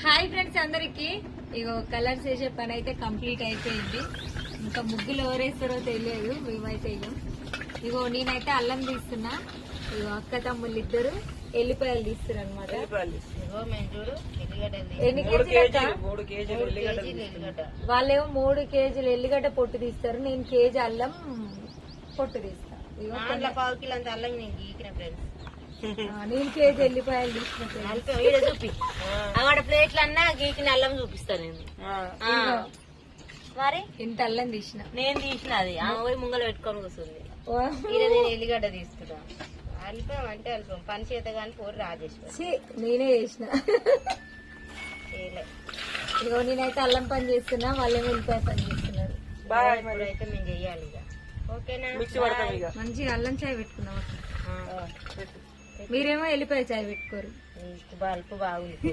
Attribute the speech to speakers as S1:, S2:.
S1: Hi friends అందరికి ఇగో colours వేసే పని అయితే కంప్లీట్ అయిపోయింది. ఇంకా ముగ్గులు ఎవరేస్తారో తెలియదు, మేమైతే ఇగో నేనైతే అల్లం తీస్తున్నా. ఇగో అక్క తమ్ముళ్ళు ఇద్దరు ఎల్లిపాయలు తీస్తారు అనమాట. ఎన్ని కేజీలు? వాళ్ళేమో 3 కేజీలు ఎల్లిగడ్డ పొట్టు తీస్తారు, నేను కేజీ అల్లం పొట్టు తీస్తా. నేను కేజీ ఎల్లిపాయలు తీసుకుంటాను.
S2: చూపి అక్కడ ప్లేట్లు అన్నా గీకిన అల్లం చూపిస్తాను నేను. మరి
S1: ఇంత అల్లం తీసిన
S2: నేను తీసిన అది పోయి ముంగలు పెట్టుకొని కూర్చుంది. నేను ఎల్లిగడ్డ తీసుకున్నా. అల్పం అంటే అల్పం పని చేత కానీ పోరు రాజేశ్వరి
S1: నేనే చేసిన. ఇగో నేనైతే అల్లం పని చేస్తున్నా, వాళ్ళేమో ఎల్లిపాయ పని చేస్తున్నారు.
S2: అయితే మేము చెయ్యాలి ఇక. ఓకేనా?
S1: మంచిగా అల్లం చాయ్ పెట్టుకున్నాం. మీరేమో ఎల్లిపాయ చాయ్ పెట్టుకోరు.
S2: బల్పు బాగుంది.